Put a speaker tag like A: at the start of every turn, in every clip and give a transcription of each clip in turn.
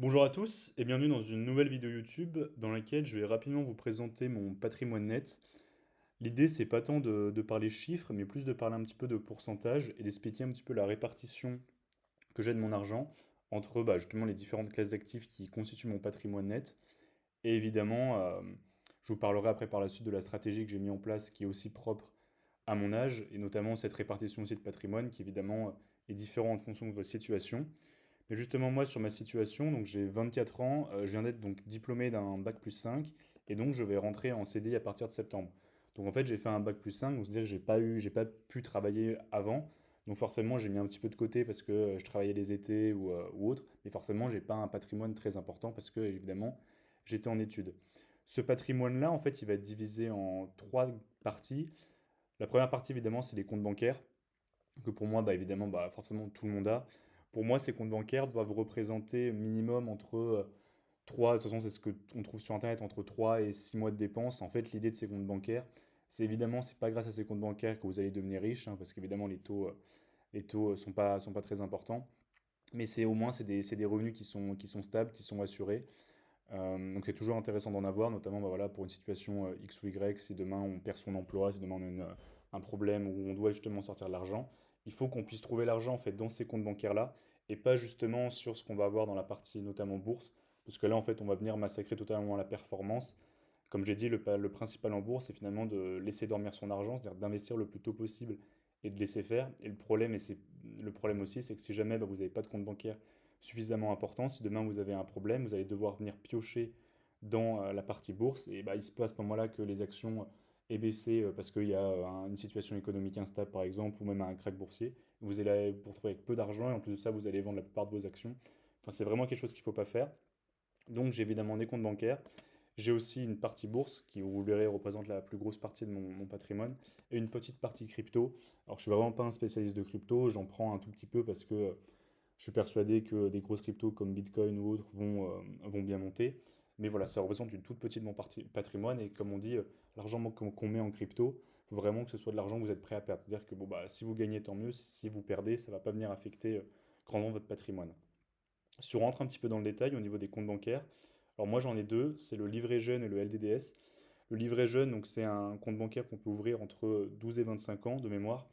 A: Bonjour à tous et bienvenue dans une nouvelle vidéo YouTube dans laquelle je vais rapidement vous présenter mon patrimoine net. L'idée, c'est pas tant de parler chiffres, mais plus de parler un petit peu de pourcentage et d'expliquer un petit peu la répartition que j'ai de mon argent entre justement les différentes classes d'actifs qui constituent mon patrimoine net. Et évidemment, je vous parlerai après par la suite de la stratégie que j'ai mis en place qui est aussi propre à mon âge et notamment cette répartition aussi de patrimoine qui évidemment est différente en fonction de votre situation. Mais justement, moi, sur ma situation, donc j'ai 24 ans, je viens d'être donc diplômé d'un bac plus 5, et donc je vais rentrer en CDI à partir de septembre. Donc en fait, j'ai fait un bac plus 5, donc c'est-à-dire que j'ai pas pu travailler avant. Donc forcément, j'ai mis un petit peu de côté parce que je travaillais les étés ou autre, mais forcément, j'ai pas un patrimoine très important parce que évidemment, j'étais en études. Ce patrimoine-là, en fait, il va être divisé en trois parties. La première partie, évidemment, c'est les comptes bancaires que pour moi, évidemment, forcément, tout le monde a. Pour moi, ces comptes bancaires doivent représenter minimum entre 3, de toute façon, c'est ce qu'on trouve sur Internet, entre 3 et 6 mois de dépenses. En fait, l'idée de ces comptes bancaires, c'est évidemment, c'est pas grâce à ces comptes bancaires que vous allez devenir riche, hein, parce qu'évidemment, les taux sont pas très importants. Mais c'est au moins, c'est des revenus qui sont stables, qui sont assurés. Donc c'est toujours intéressant d'en avoir, notamment voilà, pour une situation X ou Y, si demain on perd son emploi, si demain on a un problème où on doit justement sortir de l'argent, il faut qu'on puisse trouver l'argent en fait dans ces comptes bancaires-là et pas justement sur ce qu'on va avoir dans la partie notamment bourse, parce que là en fait on va venir massacrer totalement la performance. Comme j'ai dit, le principal en bourse c'est finalement de laisser dormir son argent, c'est-à-dire d'investir le plus tôt possible et de laisser faire. Et le problème, le problème aussi, c'est que si jamais vous n'avez pas de compte bancaire suffisamment important. Si demain vous avez un problème, vous allez devoir venir piocher dans la partie bourse. Et il se passe à ce moment-là que les actions aient baissé parce qu'il y a une situation économique instable, par exemple, ou même un crack boursier. Vous allez vous retrouver avec peu d'argent et en plus de ça, vous allez vendre la plupart de vos actions. Enfin, c'est vraiment quelque chose qu'il ne faut pas faire. Donc, j'ai évidemment des comptes bancaires. J'ai aussi une partie bourse qui, vous le verrez, représente la plus grosse partie de mon patrimoine et une petite partie crypto. Alors, je suis vraiment pas un spécialiste de crypto, j'en prends un tout petit peu parce que je suis persuadé que des grosses cryptos comme Bitcoin ou autres vont bien monter. Mais voilà, ça représente une toute petite de mon patrimoine. Et comme on dit, l'argent qu'on met en crypto, il faut vraiment que ce soit de l'argent que vous êtes prêt à perdre. C'est-à-dire que si vous gagnez, tant mieux. Si vous perdez, ça ne va pas venir affecter grandement votre patrimoine. Si on rentre un petit peu dans le détail au niveau des comptes bancaires, alors moi j'en ai deux, c'est le livret jeune et le LDDS. Le livret jeune, donc c'est un compte bancaire qu'on peut ouvrir entre 12 et 25 ans de mémoire.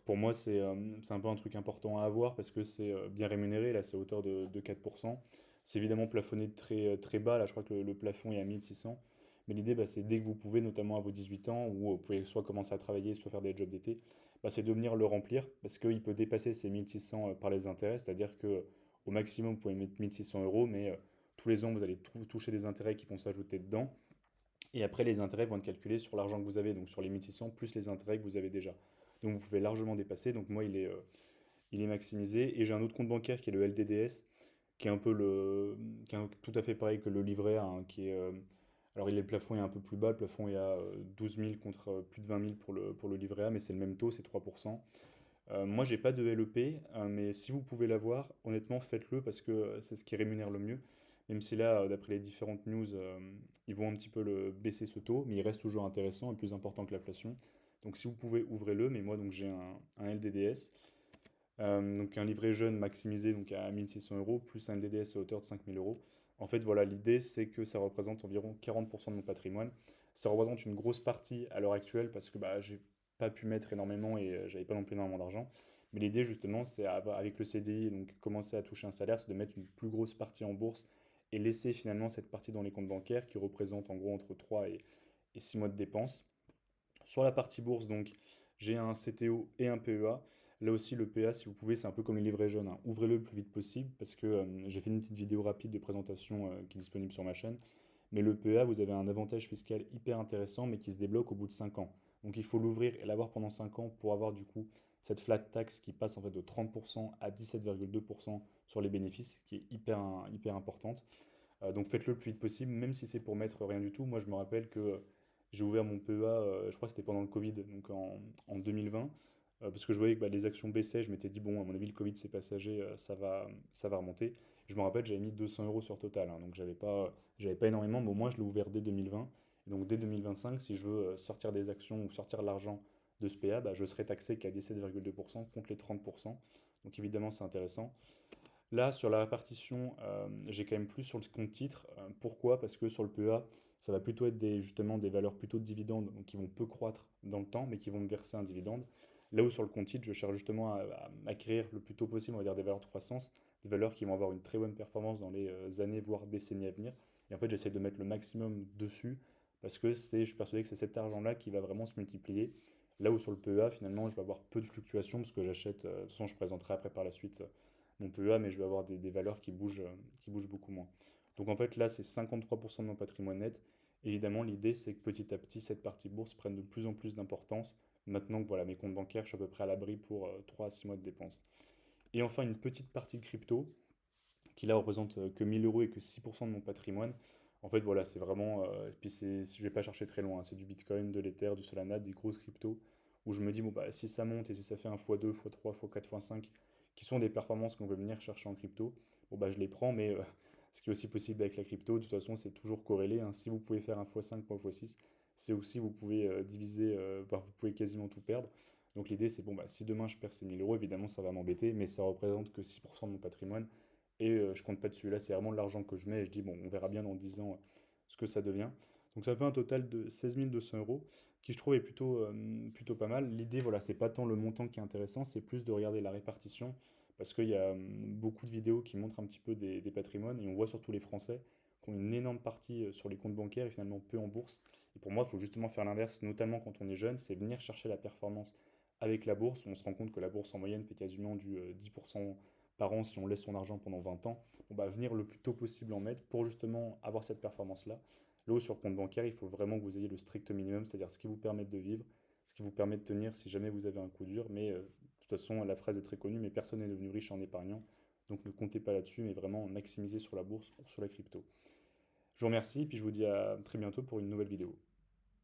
A: Pour moi, c'est un peu un truc important à avoir parce que c'est bien rémunéré. Là, c'est à hauteur de 4%. C'est évidemment plafonné très bas. Là, je crois que le plafond est à 1600. Mais l'idée, c'est dès que vous pouvez, notamment à vos 18 ans, où vous pouvez soit commencer à travailler, soit faire des jobs d'été, c'est de venir le remplir parce qu'il peut dépasser ces 1600 par les intérêts. C'est-à-dire que au maximum, vous pouvez mettre 1600 euros, mais tous les ans, vous allez toucher des intérêts qui vont s'ajouter dedans. Et après, les intérêts vont être calculés sur l'argent que vous avez, donc sur les 1600 plus les intérêts que vous avez déjà. Donc vous pouvez largement dépasser. Donc moi, il est maximisé. Et j'ai un autre compte bancaire qui est le LDDS, qui est un peu tout à fait pareil que le livret A, hein, alors le plafond est un peu plus bas, le plafond est à 12 000 contre plus de 20 000 pour le livret A, mais c'est le même taux, c'est 3%. Moi, j'ai pas de LEP, mais si vous pouvez l'avoir, honnêtement, faites-le parce que c'est ce qui rémunère le mieux. Même si là, d'après les différentes news, ils vont un petit peu baisser ce taux, mais il reste toujours intéressant et plus important que l'inflation. Donc si vous pouvez, ouvrez-le. Mais moi, donc j'ai un LDDS, donc un livret jeune maximisé donc à 1600 euros, plus un LDDS à hauteur de 5000 euros. En fait, voilà, l'idée, c'est que ça représente environ 40% de mon patrimoine. Ça représente une grosse partie à l'heure actuelle parce que j'ai pas pu mettre énormément et j'avais pas non plus énormément d'argent. Mais l'idée, justement, c'est avec le CDI, donc commencer à toucher un salaire, c'est de mettre une plus grosse partie en bourse et laisser finalement cette partie dans les comptes bancaires qui représente en gros entre 3 et 6 mois de dépenses. Sur la partie bourse, donc, j'ai un CTO et un PEA. Là aussi, le PEA, si vous pouvez, c'est un peu comme les livrets jeunes, hein. Ouvrez-le le plus vite possible parce que j'ai fait une petite vidéo rapide de présentation qui est disponible sur ma chaîne. Mais le PEA, vous avez un avantage fiscal hyper intéressant, mais qui se débloque au bout de 5 ans. Donc il faut l'ouvrir et l'avoir pendant 5 ans pour avoir du coup cette flat tax qui passe en fait de 30% à 17,2% sur les bénéfices, qui est hyper importante. Donc faites-le le plus vite possible, même si c'est pour mettre rien du tout. Moi, je me rappelle que j'ai ouvert mon PEA, je crois que c'était pendant le Covid, donc en 2020, parce que je voyais que les actions baissaient. Je m'étais dit, bon, à mon avis, le Covid, c'est passager, ça va remonter. Je me rappelle, j'avais mis 200 euros sur Total, hein, donc j'avais pas énormément, mais au moins, je l'ai ouvert dès 2020. Et donc dès 2025, si je veux sortir des actions ou sortir de l'argent de ce PEA, je serai taxé qu'à 17,2% contre les 30%. Donc évidemment, c'est intéressant. Là, sur la répartition, j'ai quand même plus sur le compte titre. Pourquoi? Parce que sur le PEA, ça va plutôt être justement des valeurs plutôt de dividendes, donc qui vont peu croître dans le temps, mais qui vont me verser un dividende. Là où sur le compte titre, je cherche justement à acquérir le plus tôt possible, on va dire, des valeurs de croissance, des valeurs qui vont avoir une très bonne performance dans les années, voire décennies à venir. Et en fait, j'essaie de mettre le maximum dessus, parce que je suis persuadé que c'est cet argent-là qui va vraiment se multiplier. Là où sur le PEA, finalement, je vais avoir peu de fluctuations, parce que j'achète, de toute façon, je présenterai après par la suite mon PEA, mais je vais avoir des valeurs qui bougent beaucoup moins. Donc en fait, là, c'est 53% de mon patrimoine net. Évidemment, l'idée, c'est que petit à petit, cette partie bourse prenne de plus en plus d'importance. Maintenant que voilà, mes comptes bancaires, je suis à peu près à l'abri pour 3 à 6 mois de dépenses. Et enfin, une petite partie de crypto, qui là représente que 1000 euros et que 6% de mon patrimoine. En fait, voilà, c'est vraiment. Et puis, je vais pas chercher très loin, hein. C'est du Bitcoin, de l'Ether, du Solana, des grosses cryptos, où je me dis, bon, bah, si ça monte et si ça fait un x2, x3, x4, x5, qui sont des performances qu'on veut venir chercher en crypto, bon, bah, je les prends, mais ce qui est aussi possible avec la crypto, de toute façon, c'est toujours corrélé, hein. Si vous pouvez faire un x5 ou un x6, c'est aussi, vous pouvez diviser, bah, vous pouvez quasiment tout perdre. Donc l'idée, c'est, bon, bah, si demain je perds ces 1000 euros, évidemment, ça va m'embêter, mais ça représente que 6% de mon patrimoine. Et je compte pas dessus. Là, c'est vraiment de l'argent que je mets et je dis, bon, on verra bien dans 10 ans ce que ça devient. Donc ça fait un total de 16 200 euros, qui je trouve est plutôt pas mal. L'idée, voilà, c'est pas tant le montant qui est intéressant, c'est plus de regarder la répartition, parce qu'il y a beaucoup de vidéos qui montrent un petit peu des patrimoines, et on voit surtout les Français qui ont une énorme partie sur les comptes bancaires et finalement peu en bourse. Et pour moi, il faut justement faire l'inverse, notamment quand on est jeune, c'est venir chercher la performance avec la bourse. On se rend compte que la bourse en moyenne fait quasiment du 10% par an si on laisse son argent pendant 20 ans. Bon, bah, venir le plus tôt possible en mettre pour justement avoir cette performance-là. Là où sur le compte bancaire, il faut vraiment que vous ayez le strict minimum, c'est-à-dire ce qui vous permet de vivre, ce qui vous permet de tenir si jamais vous avez un coup dur. Mais de toute façon, la phrase est très connue, mais personne n'est devenu riche en épargnant. Donc ne comptez pas là-dessus, mais vraiment maximiser sur la bourse ou sur la crypto. Je vous remercie, et puis je vous dis à très bientôt pour une nouvelle vidéo.